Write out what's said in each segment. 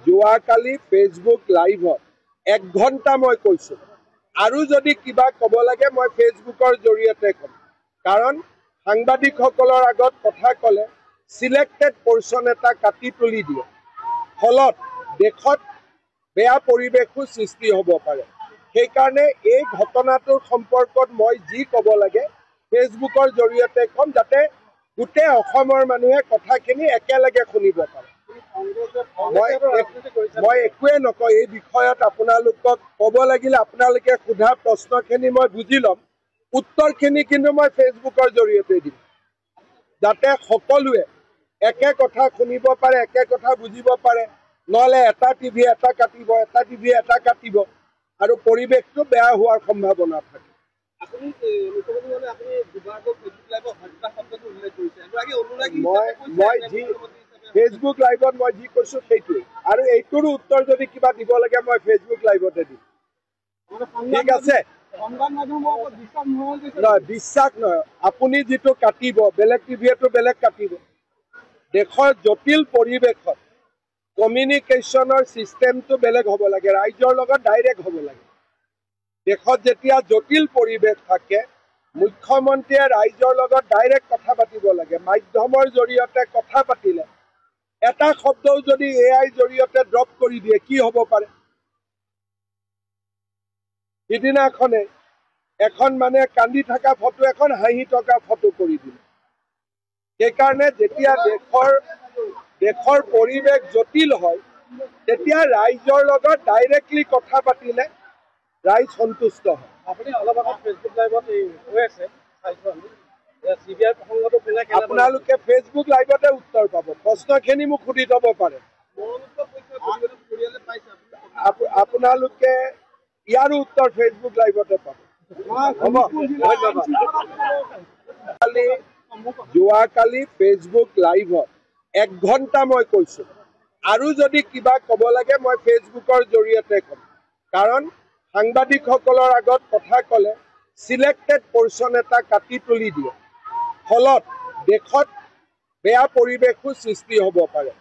যোৱাকালি ফেচবুক লাইভত 1 ঘণ্টা মই কৈছো আৰু যদি কিবা কব লাগে মই ফেচবুকৰ জৰিয়তে কম কাৰণ সাংবাদিকসকলৰ আগত কথা কলে সিলেক্টেড পোৰ্শন এটা কাটি তুলি দিয়ে ফলত দেখত বেয়া পৰিবেশৰ সৃষ্টি হ'ব পাৰে সেই কাৰণে এই ঘটনাটোৰ সম্পৰ্কত মই যি কব লাগে ফেচবুকৰ জৰিয়তে কম যাতে গোটে অসমৰ মানুহে কথাখিনি একেলগে শুনিব পাৰে মই একোৱে নকয় এই বিষয়ত আপোনালোকক কব লাগিলে আপোনালোকে সোধা প্ৰশ্নখিনি মই বুজি লম উত্তৰখিনি কিন্তু মই ফেচবুকৰ জৰিয়তে দিম যাতে সকলোৱে একে কথা শুনিব পাৰে একে কথা বুজিব পাৰে নহলে এটা টিভি এটা কাটিব এটা টিভি এটা কাটিব আৰু পৰিবেশটো বেয়া হোৱাৰ সম্ভাৱনা থাকে আপুনি মুখ্যমন্ত্ৰী আপুনি দুবাৰকৈ ফেচবুক লাইভত হত্যা শব্দটো উল্লেখ কৰিছে এগৰাকী অনুৰাগী মই যি ফেচবুক লাইভত মই যি কৈছো সেইটোৱে আৰু এইটোৰ উত্তৰ যদি কিবা দিব লাগে মই ফেচবুক লাইভতে দিম ঠিক আছে বিশ্বাস নহয় আপুনি যিটো কাটিব বেলেগ টিভিটো বেলেগ কাটিব দেশৰ জটিল পৰিৱেশত কমিউনিকেশ্যনৰ চিষ্টেমটো বেলেগ হ'ব লাগে ৰাইজৰ লগত ডাইৰেক্ট হ'ব লাগে দেশত যেতিয়া জটিল পৰিৱেশ থাকে মুখ্যমন্ত্ৰীয়ে ৰাইজৰ লগত ডাইৰেক্ট কথা পাতিব লাগে মাধ্যমৰ জৰিয়তে কথা পাতিলে এটা শব্দও যদি এআই জৰিয়তে ড্ৰপ কৰি দিয়ে কি হ'ব পাৰে সিদিনাখনে এখন মানে কান্দি থকা ফটো এখন হাঁহি থকা ফটো কৰি দিলে সেইকাৰণে যেতিয়া দেশৰ পৰিৱেশ জটিল হয় তেতিয়া ৰাইজৰ লগত ডাইৰেক্টলি কথা পাতিলে ৰাইজ সন্তুষ্ট হয় আপুনি অলপ আগত ফেচবুক লাইভত হৈ আছে চিবিআই প্ৰসংগটো আপোনালোকে ফেচবুক লাইভতে উত্তৰ পাব প্ৰশ্নখিনি মোক সুধি থব পাৰে আপোনালোকে ইয়াৰো উত্তৰ ফেচবুক লাইভতে পাব যোৱাকালি ফেচবুক লাইভত 1 ঘণ্টা মই কৈছো আৰু যদি কিবা কব লাগে মই ফেচবুকৰ জৰিয়তে কম কাৰণ সাংবাদিকসকলৰ আগত কথা কলে সিলেক্টেড পোৰ্শন এটা কাটি তুলি দিয়ে ফলত দেখত বেয়া পৰিবেশৰ সৃষ্টি হ'ব পাৰে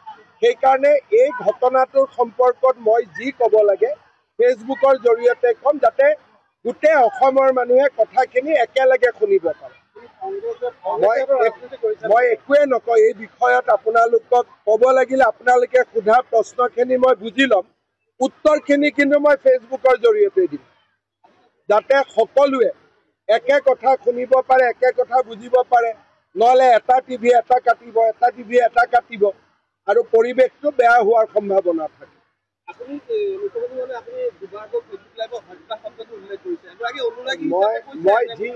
সেই কাৰণে এই ঘটনাটোৰ সম্পৰ্কত মই যি কব লাগে ফেচবুকৰ জৰিয়তে কম যাতে গোটে অসমৰ মানুহে কথাখিনি একেলগে শুনিব পাৰে মই একোৱে নকয় এই বিষয়ত আপোনালোকক কব লাগিলে আপোনালোকে সোধা প্ৰশ্নখিনি মই বুজি লম উত্তৰখিনি কিন্তু মই ফেচবুকৰ জৰিয়তে দিম যাতে সকলোৱে একে কথা শুনিব পাৰে একে কথা বুজিব পাৰে নহলে এটা টিভি এটা কাটিব এটা টিভি এটা কাটিব আৰু পৰিবেশটো বেয়া হোৱাৰ সম্ভাৱনা থাকে আপুনি মুখ্যমন্ত্ৰী আপুনি দুবাৰকৈ ফেচবুক লাইভত হত্যা শব্দটো উল্লেখ কৰিছে এগৰাকী অনুৰাগী মই যি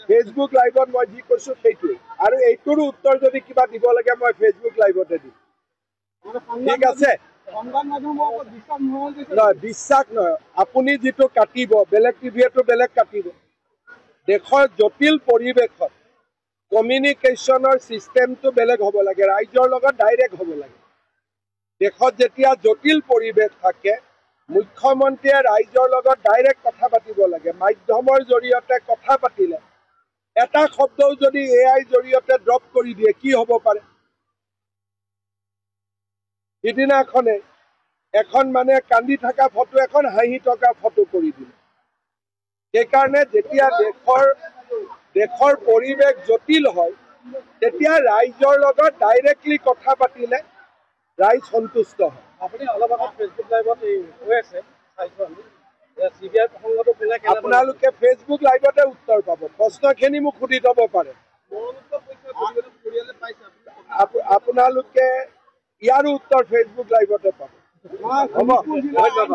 ফেচবুক লাইভত মই যি কৈছো সেইটোৱে আৰু এইটোৰ উত্তৰ যদি কিবা দিব লাগে মই ফেচবুক লাইভতে দিম ঠিক আছে বিশ্বাস নহয় আপুনি যিটো কাটিব বেলেগ টিভিটো বেলেগ কাটিব দেশৰ জটিল পৰিৱেশত কমিউনিকেশ্যনৰ চিষ্টেমটো বেলেগ হ'ব লাগে ৰাইজৰ লগত ডাইৰেক্ট হ'ব লাগে দেশত যেতিয়া জটিল পৰিৱেশ থাকে মুখ্যমন্ত্ৰীয়ে ৰাইজৰ লগত ডাইৰেক্ট কথা পাতিব লাগে মাধ্যমৰ জৰিয়তে কথা পাতিলে এটা শব্দও যদি এআই জৰিয়তে ড্ৰপ কৰি দিয়ে কি হ'ব পাৰে সিদিনাখনে এখন মানে কান্দি থকা ফটো এখন হাঁহি থকা ফটো কৰি দিলে সেইকাৰণে যেতিয়া দেশৰ পৰিৱেশ জটিল হয় তেতিয়া ৰাইজৰ লগত ডাইৰেক্টলি কথা পাতিলে ৰাইজ সন্তুষ্ট হয় আপুনি অলপ আগত ফেচবুক লাইভত হৈ আছে চিবিআই প্ৰসংগটো আপোনালোকে ফেচবুক লাইভতে উত্তৰ পাব প্ৰশ্নখিনি মোক সুধি থব পাৰে আপোনালোকে ইয়াৰো উত্তৰ ফেচবুক লাইভতে পাব ধন্যবাদ